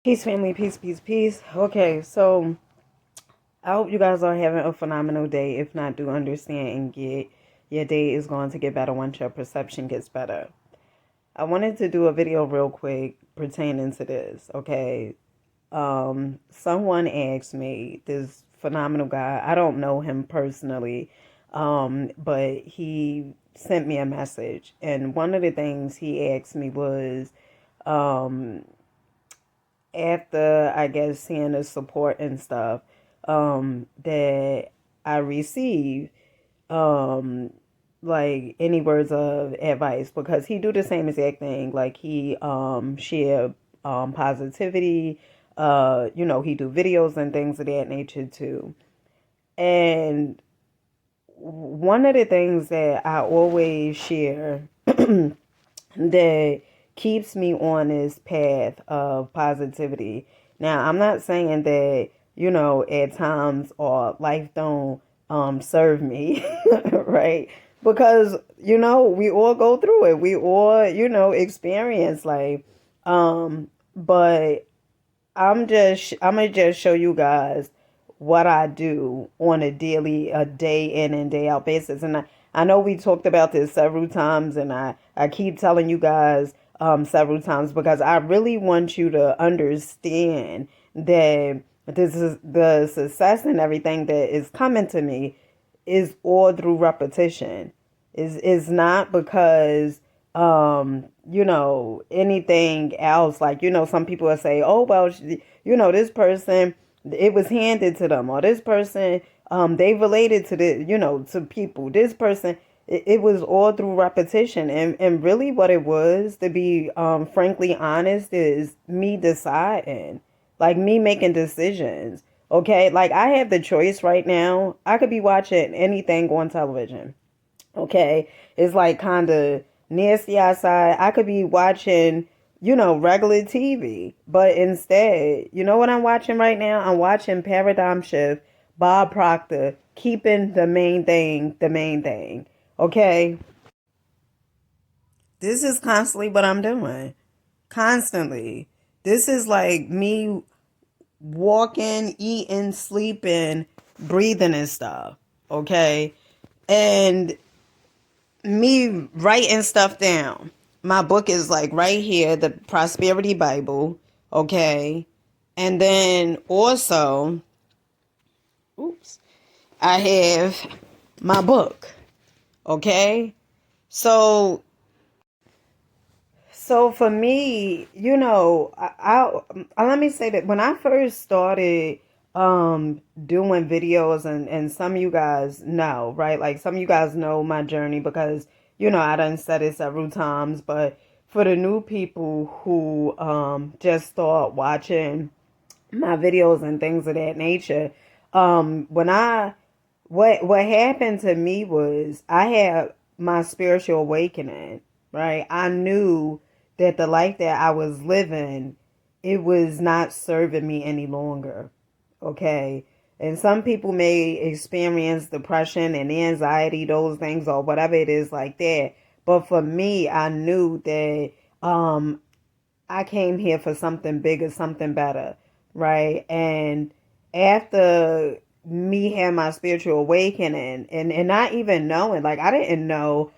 Peace, family, peace, peace, peace. Okay, so I hope you guys are having a phenomenal day. If not, do understand and get your day is going to get better once your perception gets better. I wanted to do a video real quick pertaining to this. Okay, someone asked me, this phenomenal guy. I don't know him personally, but he sent me a message, and one of the things he asked me was, um, after I guess seeing the support and stuff that I received, um like any words of advice, because he do the same exact thing. Like he share positivity, he do videos and things of that nature too. And one of the things that I always share that keeps me on this path of positivity. Now, I'm not saying that, at times or life don't serve me, right? Because, we all go through it. We all, experience life. But I'm gonna just show you guys what I do on a day in and day out basis. And I know we talked about this several times, and I keep telling you guys several times, because I really want you to understand that this is the success and everything that is coming to me is all through repetition. Is not because anything else. Like, some people will say, oh well, this person, it was handed to them, or this person, they related to the, to people, this person. It was all through repetition, and really what it was, to be frankly honest, is me deciding, like me making decisions. Okay, like I have the choice right now. I could be watching anything on television. Okay, it's like kind of nasty outside. I could be watching, regular TV, but instead, you know what I'm watching right now? I'm watching Paradigm Shift, Bob Proctor, keeping the main thing the main thing. Okay, this is constantly what I'm doing. Constantly. This is like me walking, eating, sleeping, breathing and stuff. Okay, and me writing stuff down. My book is like right here, the Prosperity Bible, okay? And then also, oops, I have my book, okay? So for me, let me say that when I first started doing videos, and some of you guys know, right? Like some of you guys know my journey, because I done said it several times. But for the new people who just start watching my videos and things of that nature, when I what happened to me was I had my spiritual awakening, right? I knew that the life that I was living, it was not serving me any longer. Okay. And some people may experience depression and anxiety, those things, or whatever it is like that. But for me, I knew that I came here for something bigger, something better, right? And after me having my spiritual awakening, and not even knowing, like I didn't know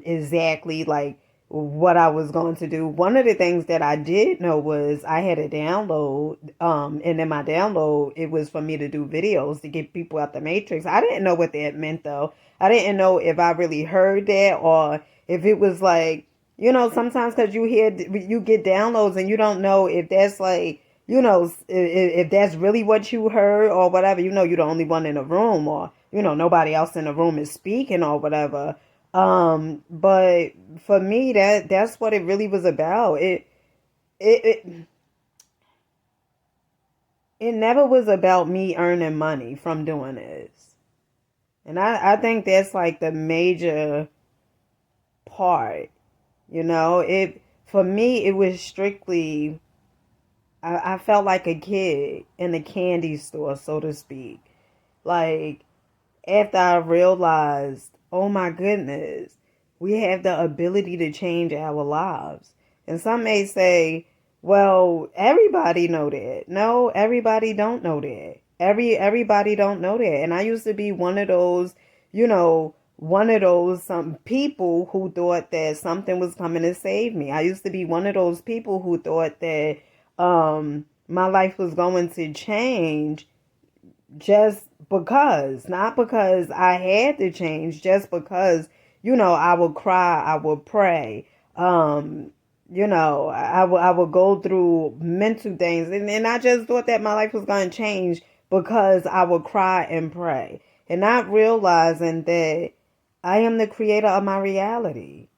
exactly like what I was going to do. One of the things that I did know was I had a download, and in my download it was for me to do videos to get people out the matrix. I didn't know what that meant though. I didn't know if I really heard that, or if it was like, sometimes, because you get downloads and you don't know if that's like, if that's really what you heard or whatever. You're the only one in the room, or nobody else in the room is speaking or whatever. But for me, that's what it really was about. It it never was about me earning money from doing this. And I think that's like the major part. It for me, it was strictly, I felt like a kid in a candy store, so to speak. Like, after I realized, oh my goodness, we have the ability to change our lives. And some may say, Well, everybody know that. No, everybody don't know that. Everybody don't know that. And I used to be one of those, one of those some people who thought that something was coming to save me. I used to be one of those people who thought that my life was going to change just because, not because I had to change, just because, I would cry, I would pray. I would go through mental things, and I just thought that my life was going to change because I would cry and pray, and not realizing that I am the creator of my reality.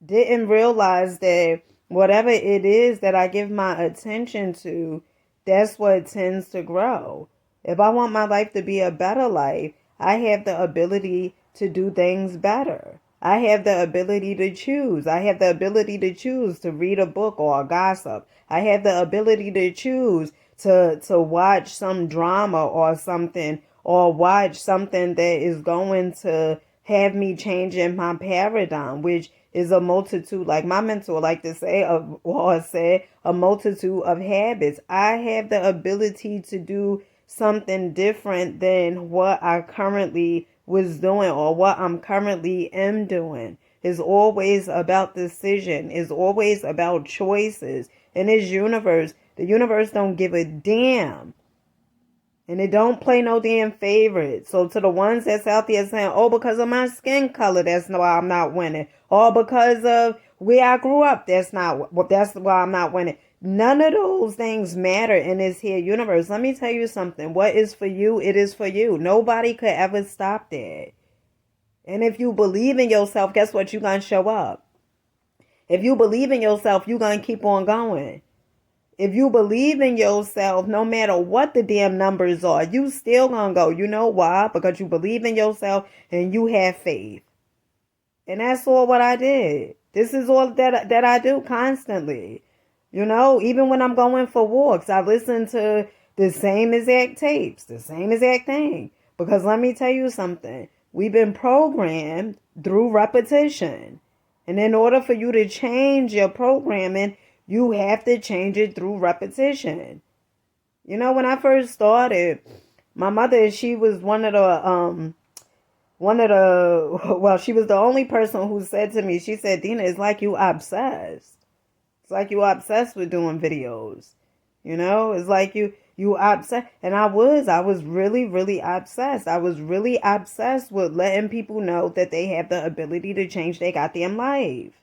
Didn't realize that whatever it is that I give my attention to, that's what tends to grow. If I want my life to be a better life, I have the ability to do things better. I have the ability to choose. I have the ability to choose to read a book or a gossip. I have the ability to choose to watch some drama or something, or watch something that is going to have me change in my paradigm, which is a multitude, like my mentor like to say, or say, a multitude of habits. I have the ability to do something different than what I currently was doing or what I'm currently am doing. It's always about decision. It's always about choices. In this universe, the universe don't give a damn. And it don't play no damn favorites. So to the ones that's out there saying, oh, because of my skin color, that's why I'm not winning. Or because of where I grew up, that's why I'm not winning. None of those things matter in this here universe. Let me tell you something. What is for you, it is for you. Nobody could ever stop that. And if you believe in yourself, guess what? You're going to show up. If you believe in yourself, you're going to keep on going. If you believe in yourself, no matter what the damn numbers are, you still gonna go. You know why? Because you believe in yourself and you have faith. And that's all what I did. This is all that I do constantly. Even when I'm going for walks, I listen to the same exact tapes, the same exact thing. Because let me tell you something. We've been programmed through repetition. And in order for you to change your programming, you have to change it through repetition. When I first started, my mother, she was well, she was the only person who said to me, she said, Dina, it's like you obsessed. It's like you obsessed with doing videos. It's like you obsessed. And I was really, really obsessed. I was really obsessed with letting people know that they have the ability to change their goddamn life.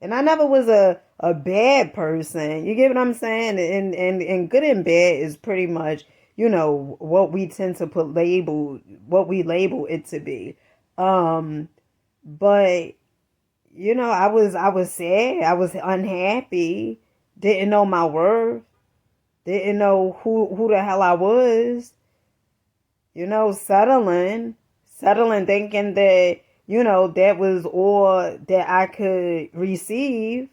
And I never was a bad person. You get what I'm saying? And good and bad is pretty much, what we tend to what we label it to be. But I was sad. I was unhappy. Didn't know my worth. Didn't know who the hell I was. Settling, thinking that, that was all that I could receive.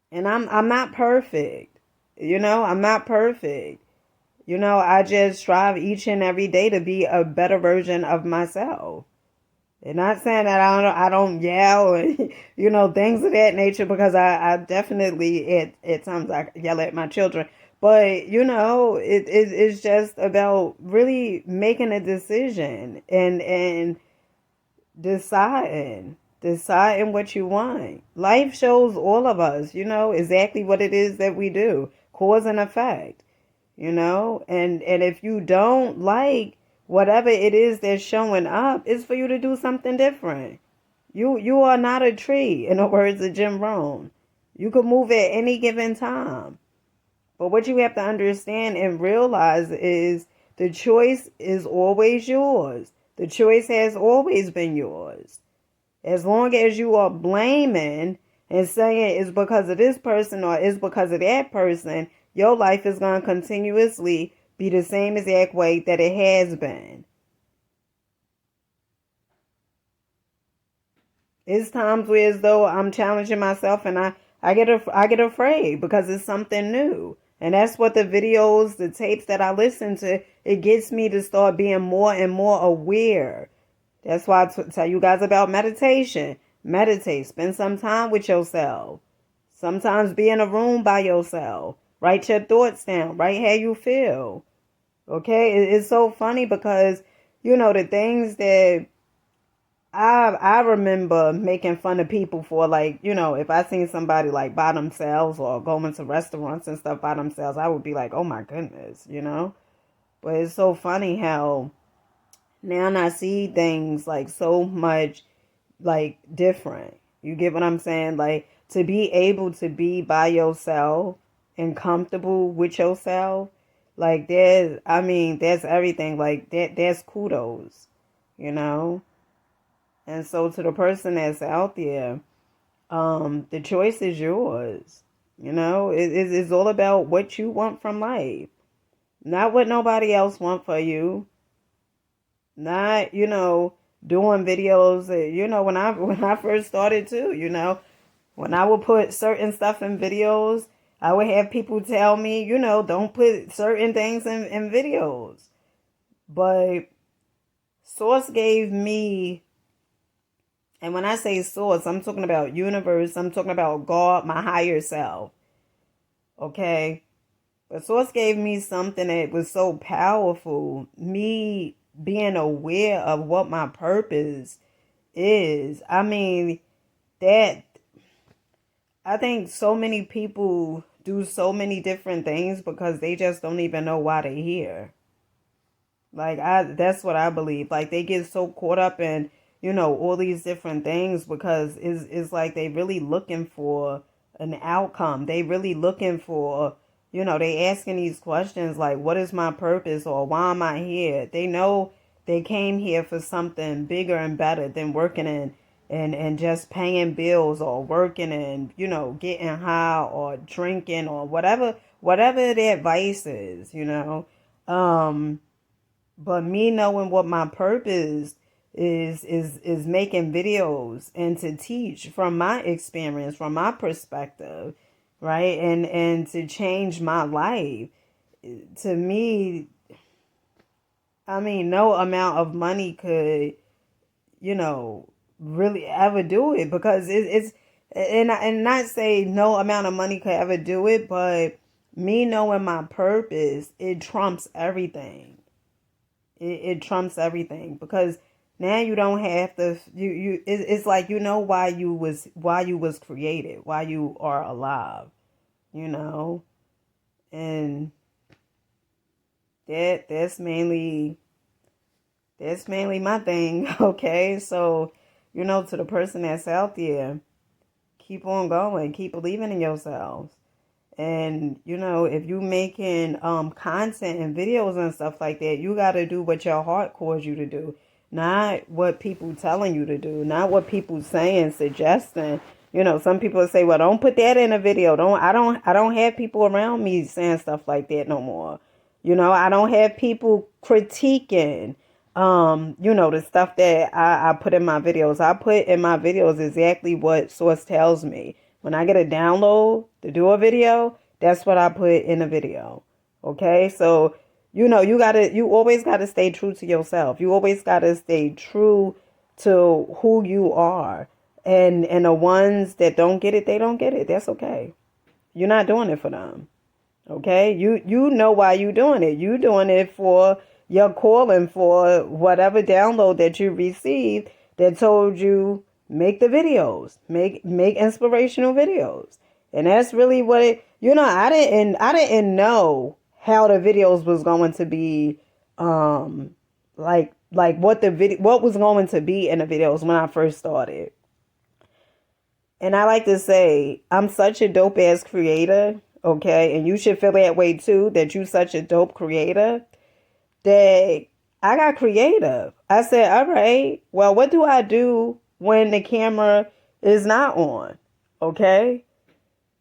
And I'm not perfect. I'm not perfect. I just strive each and every day to be a better version of myself. And not saying that I don't yell and, things of that nature, because I definitely, at times I yell at my children. But, it's just about really making a decision and deciding what you want. Life shows all of us, exactly what it is that we do, cause and effect, and if you don't like whatever it is that's showing up, it's for you to do something different. You are not a tree, in the words of Jim Rohn. You can move at any given time. But what you have to understand and realize is the choice is always yours. The choice has always been yours. As long as you are blaming and saying it's because of this person or it's because of that person, your life is going to continuously be the same exact way that it has been. It's times where as though I'm challenging myself and I get afraid because it's something new. And that's what the videos, the tapes that I listen to, it gets me to start being more and more aware. That's why I tell you guys about meditation. Meditate. Spend some time with yourself. Sometimes be in a room by yourself. Write your thoughts down. Write how you feel. Okay? It's so funny because, the things that I remember making fun of people for, like, if I seen somebody like by themselves or going to restaurants and stuff by themselves, I would be like, oh my goodness. But it's so funny how now I see things like so much like different. You get what I'm saying? Like to be able to be by yourself and comfortable with yourself, like there's everything. Like there's kudos, you know? And so to the person that's out there, the choice is yours. It's all about what you want from life. Not what nobody else want for you. Not, doing videos. When I first started too, when I would put certain stuff in videos, I would have people tell me, don't put certain things in videos. But Source gave me, and when I say Source, I'm talking about universe, I'm talking about God, my higher self. Okay? But Source gave me something that was so powerful. Me being aware of what my purpose is. I mean, that I think so many people do so many different things because they just don't even know why they're here. Like that's what I believe. Like they get so caught up in, all these different things because it's like they really looking for an outcome. They really looking for, they asking these questions like, what is my purpose or why am I here? They know they came here for something bigger and better than working and just paying bills or working and, getting high or drinking or whatever their vice is. But me knowing what my purpose is making videos and to teach from my experience, from my perspective, right? And to change my life. To me, I mean, no amount of money could, really ever do it because it's and not say no amount of money could ever do it, but me knowing my purpose, it trumps everything. It trumps everything because now you don't have to it's like why you was created, why you are alive, you know and that's mainly my thing. Okay, so to the person that's out there, keep on going, keep believing in yourselves. And, if you making content and videos and stuff like that, you got to do what your heart calls you to do. Not what people telling you to do. Not what people saying, suggesting. Some people say, well, don't put that in a video. I don't have people around me saying stuff like that no more. I don't have people critiquing, the stuff that I put in my videos. I put in my videos exactly what Source tells me. When I get a download to do a video, that's what I put in a video. Okay? So, you always gotta stay true to yourself. You always gotta stay true to who you are. And the ones that don't get it, they don't get it. That's okay. You're not doing it for them. Okay? You know why you're doing it. You're doing it for your calling, for whatever download that you received that told you make the videos, make inspirational videos. And that's really what I didn't know how the videos was going to be, like what was going to be in the videos when I first started. And I like to say, I'm such a dope ass creator, okay? And you should feel that way too, that you such a dope creator, that I got creative. I said, all right, well, what do I do when the camera is not on? Okay?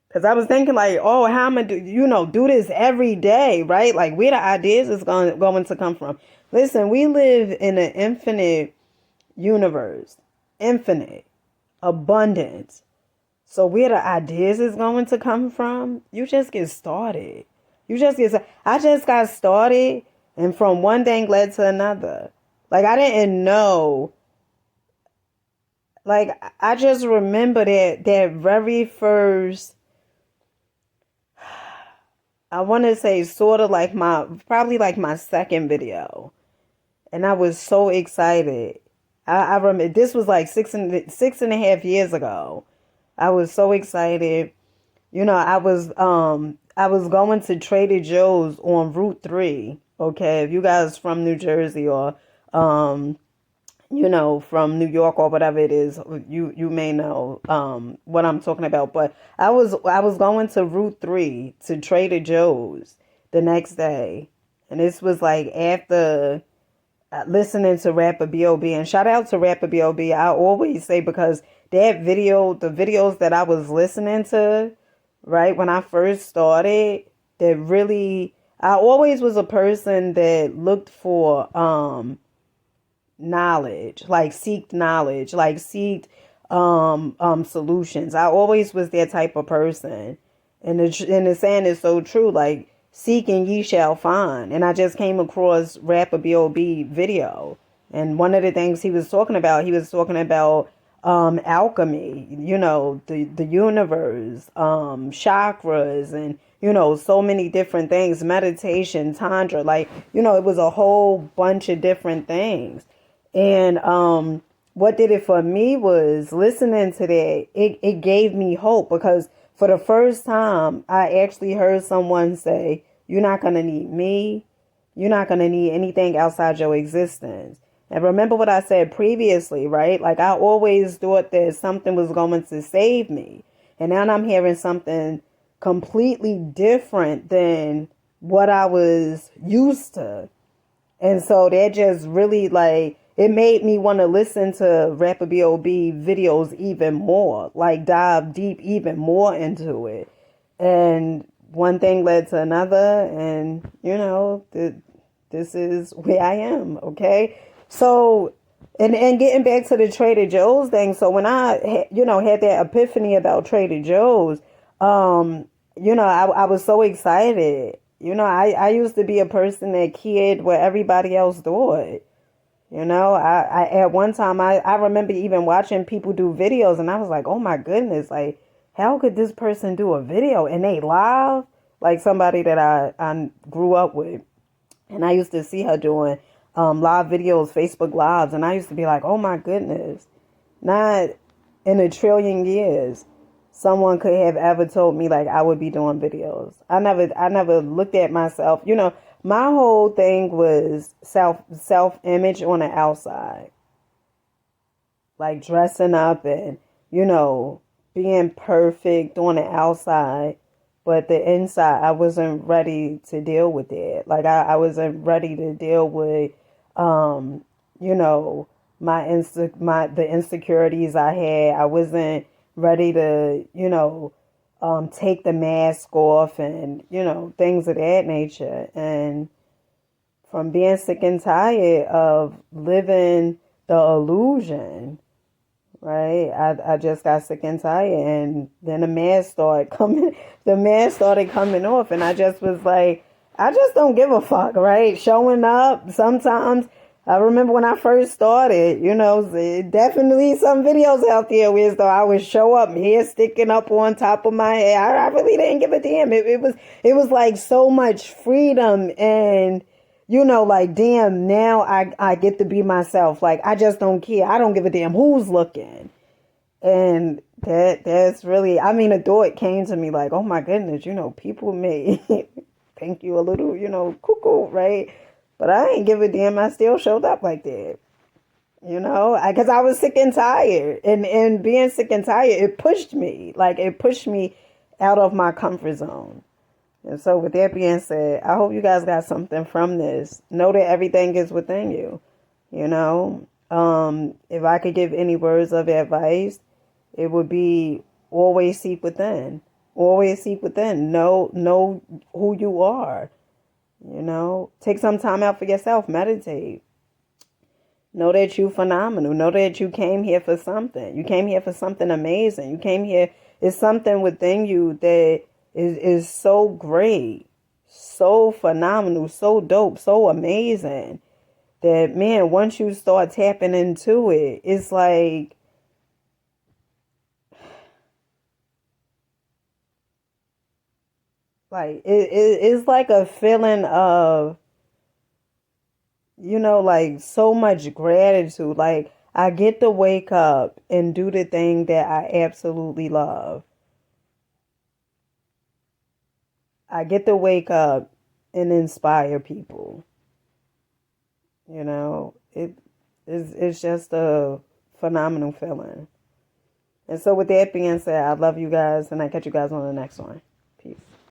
Because I was thinking like, oh, how am I do this every day, right? Like where the ideas is going to come from. Listen, we live in an infinite universe, infinite, abundance. So where the ideas is going to come from, you just get started. I just got started, and from one thing led to another. Like I didn't know Like, I just remember that very first, I want to say sort of like probably like my second video. And I was so excited. I remember this was like 6.5 years ago. I was so excited. I was going to Trader Joe's on Route 3. Okay, if you guys from New Jersey or um from New York or whatever it is, you may know what I'm talking about. But I was going to Route 3 to Trader Joe's the next day. And this was like after listening to Rapper B.O.B. And shout out to Rapper B.O.B. I always say, because the videos that I was listening to, right, when I first started, that really, I always was a person that looked for knowledge, like seeked solutions. I always was that type of person. And the saying is so true, like, seek and ye shall find. And I just came across Rapper B.O.B. video. And one of the things he was talking about alchemy, the universe, chakras, and, so many different things, meditation, tantra, like, it was a whole bunch of different things. And what did it for me was listening to that, it gave me hope, because for the first time, I actually heard someone say, you're not going to need me. You're not going to need anything outside your existence. And remember what I said previously, right? Like, I always thought that something was going to save me. And now I'm hearing something completely different than what I was used to. And so that just really, like, it made me want to listen to Rapper B.O.B. videos even more, like dive deep even more into it. And one thing led to another, and, this is where I am, okay? So, and getting back to the Trader Joe's thing, so when I, had that epiphany about Trader Joe's, I was so excited. I used to be a person that cared what everybody else thought. I at one time, I remember even watching people do videos, and I was like, oh my goodness, like, how could this person do a video and they live? Like somebody that I grew up with. And I used to see her doing live videos, Facebook lives, and I used to be like, oh my goodness, not in a trillion years someone could have ever told me like I would be doing videos. I never looked at myself. My whole thing was self image on the outside, like dressing up and being perfect on the outside, but the inside I wasn't ready to deal with it. Like, I wasn't ready to deal with um you know the insecurities I had. I wasn't ready to take the mask off, and things of that nature. And from being sick and tired of living the illusion, right? I just got sick and tired, and then the mask started coming off, and I just was like, I just don't give a fuck, right? Showing up sometimes. I remember when I first started, definitely some videos out there where though I would show up, hair sticking up on top of my head. I really didn't give a damn. It was like so much freedom, and like, damn, now I get to be myself. Like, I just don't care. I don't give a damn who's looking. And that's really, I mean, a thought came to me like, oh my goodness, people may think you a little, cuckoo, right? But I ain't give a damn. I still showed up like that, because I was sick and tired. And being sick and tired, it pushed me. Like, it pushed me out of my comfort zone. And so with that being said, I hope you guys got something from this. Know that everything is within you. If I could give any words of advice, it would be always seek within. Always seek within. Know who you are. Take some time out for yourself. Meditate. Know that you're phenomenal. Know that you came here for something. You came here for something amazing. You came here. It's something within you that is so great, so phenomenal, so dope, so amazing that, man, once you start tapping into it, it's like Like it's like a feeling of, like so much gratitude. Like I get to wake up and do the thing that I absolutely love. I get to wake up and inspire people. It's just a phenomenal feeling. And so with that being said, I love you guys and I catch you guys on the next one. Peace.